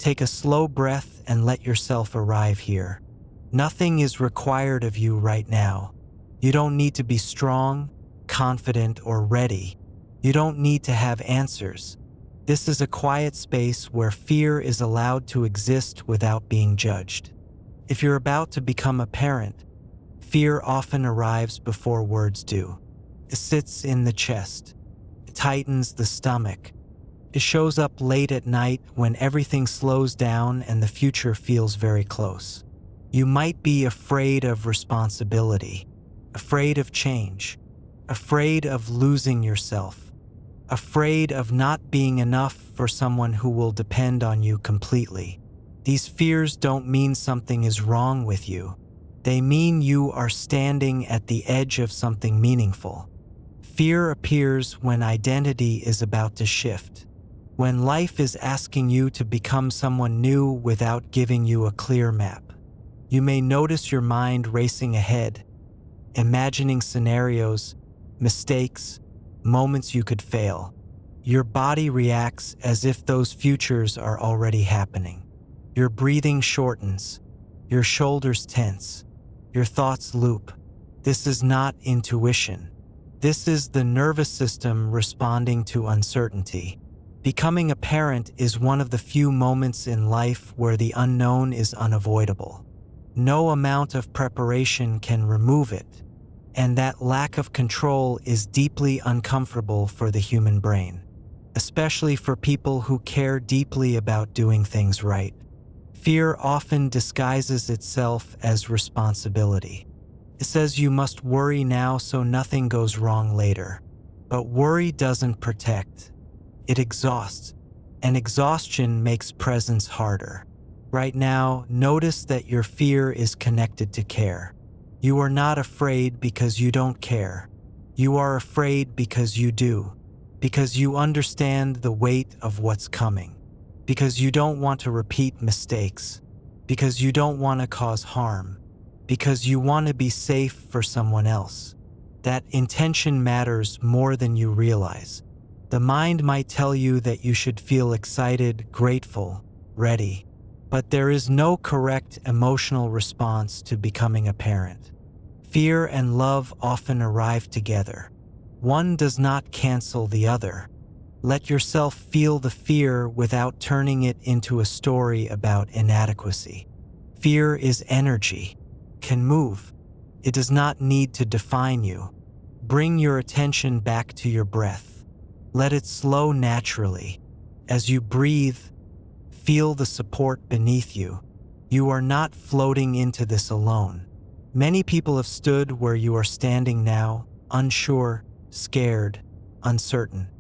Take a slow breath and let yourself arrive here. Nothing is required of you right now. You don't need to be strong, confident, or ready. You don't need to have answers. This is a quiet space where fear is allowed to exist without being judged. If you're about to become a parent, fear often arrives before words do. It sits in the chest. It tightens the stomach. It shows up late at night when everything slows down and the future feels very close. You might be afraid of responsibility, afraid of change, afraid of losing yourself, afraid of not being enough for someone who will depend on you completely. These fears don't mean something is wrong with you. They mean you are standing at the edge of something meaningful. Fear appears when identity is about to shift, when life is asking you to become someone new without giving you a clear map. You may notice your mind racing ahead, imagining scenarios, mistakes, moments you could fail. Your body reacts as if those futures are already happening. Your breathing shortens, your shoulders tense, your thoughts loop. This is not intuition. This is the nervous system responding to uncertainty. Becoming a parent is one of the few moments in life where the unknown is unavoidable. No amount of preparation can remove it, and that lack of control is deeply uncomfortable for the human brain, especially for people who care deeply about doing things right. Fear often disguises itself as responsibility. It says you must worry now so nothing goes wrong later. But worry doesn't protect. It exhausts, and exhaustion makes presence harder. Right now, notice that your fear is connected to care. You are not afraid because you don't care. You are afraid because you do, because you understand the weight of what's coming, because you don't want to repeat mistakes, because you don't want to cause harm, because you want to be safe for someone else. That intention matters more than you realize. The mind might tell you that you should feel excited, grateful, ready, but there is no correct emotional response to becoming a parent. Fear and love often arrive together. One does not cancel the other. Let yourself feel the fear without turning it into a story about inadequacy. Fear is energy, can move. It does not need to define you. Bring your attention back to your breath. Let it slow naturally. As you breathe, feel the support beneath you. You are not floating into this alone. Many people have stood where you are standing now, unsure, scared, uncertain.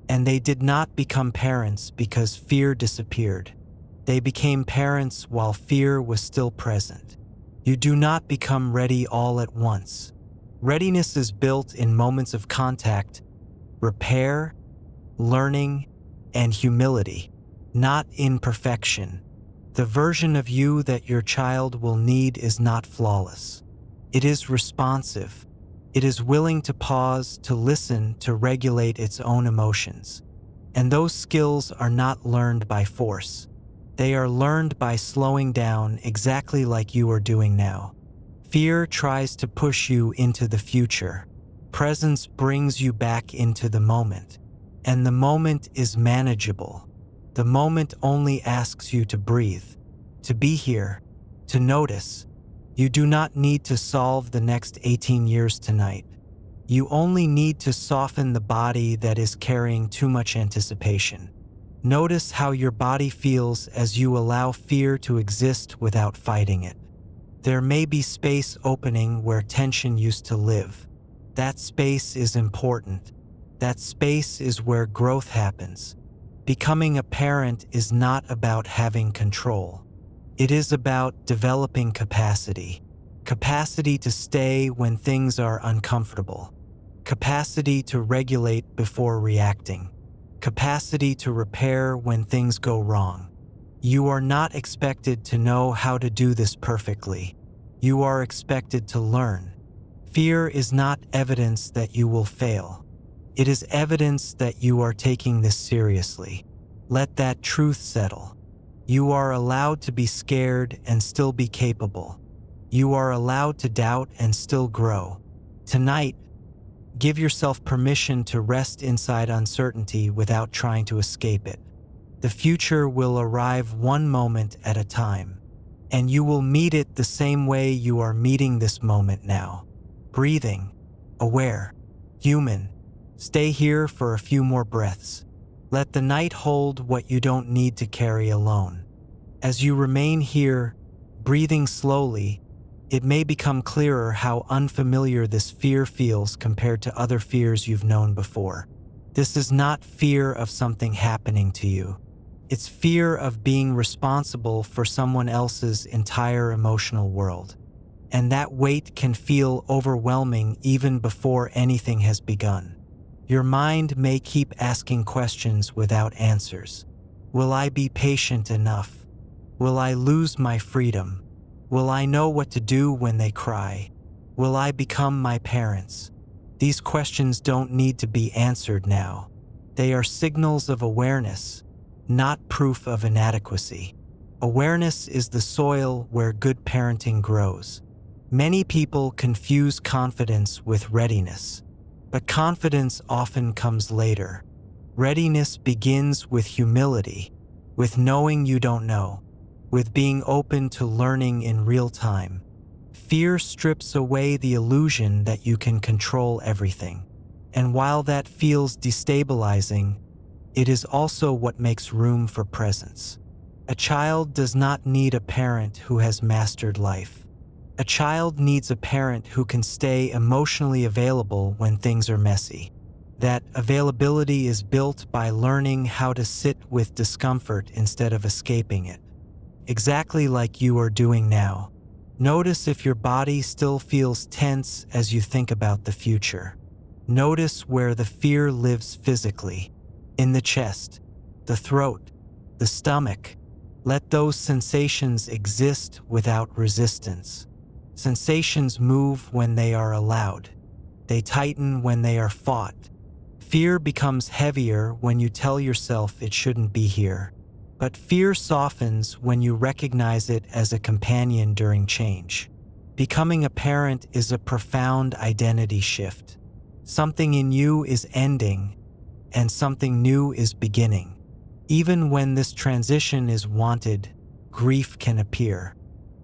And they did not become parents because fear disappeared. They became parents while fear was still present. You do not become ready all at once. Readiness is built in moments of contact, repair, learning, and humility, not in perfection. The version of you that your child will need is not flawless. It is responsive. It is willing to pause, to listen, to regulate its own emotions. And those skills are not learned by force. They are learned by slowing down exactly like you are doing now. Fear tries to push you into the future. Presence brings you back into the moment. And the moment is manageable. The moment only asks you to breathe, to be here, to notice. You do not need to solve the next 18 years tonight. You only need to soften the body that is carrying too much anticipation. Notice how your body feels as you allow fear to exist without fighting it. There may be space opening where tension used to live. That space is important. That space is where growth happens. Becoming a parent is not about having control. It is about developing capacity. Capacity to stay when things are uncomfortable. Capacity to regulate before reacting. Capacity to repair when things go wrong. You are not expected to know how to do this perfectly. You are expected to learn. Fear is not evidence that you will fail. It is evidence that you are taking this seriously. Let that truth settle. You are allowed to be scared and still be capable. You are allowed to doubt and still grow. Tonight, give yourself permission to rest inside uncertainty without trying to escape it. The future will arrive one moment at a time, and you will meet it the same way you are meeting this moment now. Breathing, aware, human. Stay here for a few more breaths. Let the night hold what you don't need to carry alone. As you remain here, breathing slowly, it may become clearer how unfamiliar this fear feels compared to other fears you've known before. This is not fear of something happening to you. It's fear of being responsible for someone else's entire emotional world. And that weight can feel overwhelming even before anything has begun. Your mind may keep asking questions without answers. Will I be patient enough? Will I lose my freedom? Will I know what to do when they cry? Will I become my parents? These questions don't need to be answered now. They are signals of awareness, not proof of inadequacy. Awareness is the soil where good parenting grows. Many people confuse confidence with readiness, but confidence often comes later. Readiness begins with humility, with knowing you don't know, with being open to learning in real time. Fear strips away the illusion that you can control everything. And while that feels destabilizing, it is also what makes room for presence. A child does not need a parent who has mastered life. A child needs a parent who can stay emotionally available when things are messy. That availability is built by learning how to sit with discomfort instead of escaping it. Exactly like you are doing now. Notice if your body still feels tense as you think about the future. Notice where the fear lives physically. In the chest, the throat, the stomach. Let those sensations exist without resistance. Sensations move when they are allowed. They tighten when they are fought. Fear becomes heavier when you tell yourself it shouldn't be here. But fear softens when you recognize it as a companion during change. Becoming a parent is a profound identity shift. Something in you is ending, and something new is beginning. Even when this transition is wanted, grief can appear.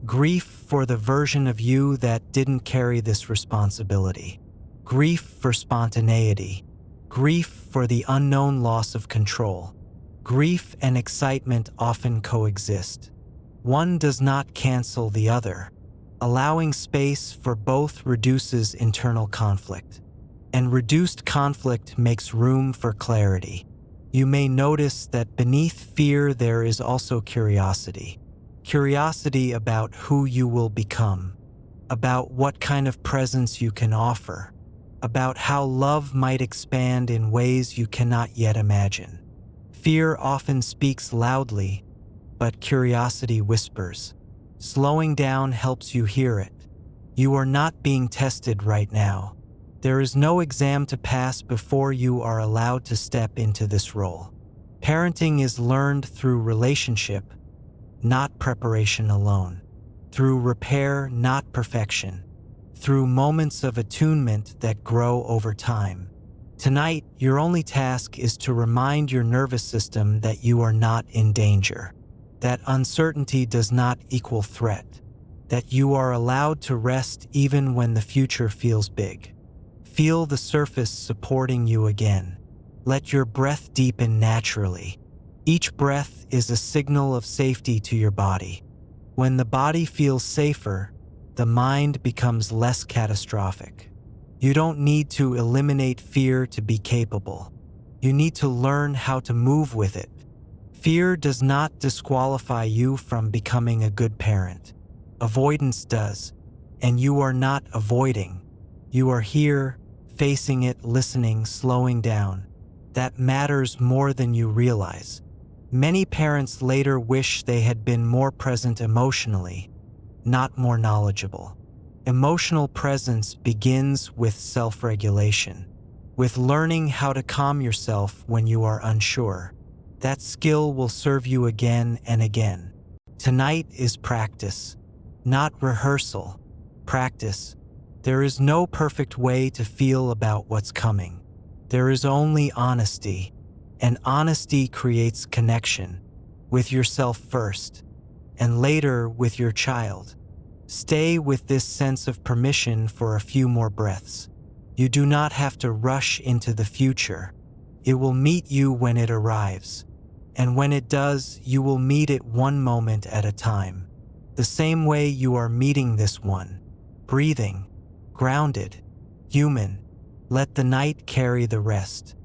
Grief for the version of you that didn't carry this responsibility. Grief for spontaneity. Grief for the unknown loss of control. Grief and excitement often coexist. One does not cancel the other. Allowing space for both reduces internal conflict. And reduced conflict makes room for clarity. You may notice that beneath fear there is also curiosity. Curiosity about who you will become, about what kind of presence you can offer, about how love might expand in ways you cannot yet imagine. Fear often speaks loudly, but curiosity whispers. Slowing down helps you hear it. You are not being tested right now. There is no exam to pass before you are allowed to step into this role. Parenting is learned through relationship, not preparation alone. Through repair, not perfection. Through moments of attunement that grow over time. Tonight, your only task is to remind your nervous system that you are not in danger, that uncertainty does not equal threat, that you are allowed to rest even when the future feels big. Feel the surface supporting you again. Let your breath deepen naturally. Each breath is a signal of safety to your body. When the body feels safer, the mind becomes less catastrophic. You don't need to eliminate fear to be capable. You need to learn how to move with it. Fear does not disqualify you from becoming a good parent. Avoidance does, and you are not avoiding. You are here, facing it, listening, slowing down. That matters more than you realize. Many parents later wish they had been more present emotionally, not more knowledgeable. Emotional presence begins with self-regulation, with learning how to calm yourself when you are unsure. That skill will serve you again and again. Tonight is practice, not rehearsal. Practice. There is no perfect way to feel about what's coming. There is only honesty, and honesty creates connection with yourself first, and later with your child. Stay with this sense of permission for a few more breaths. You do not have to rush into the future. It will meet you when it arrives. And when it does, you will meet it one moment at a time. The same way you are meeting this one. Breathing, grounded, human. Let the night carry the rest.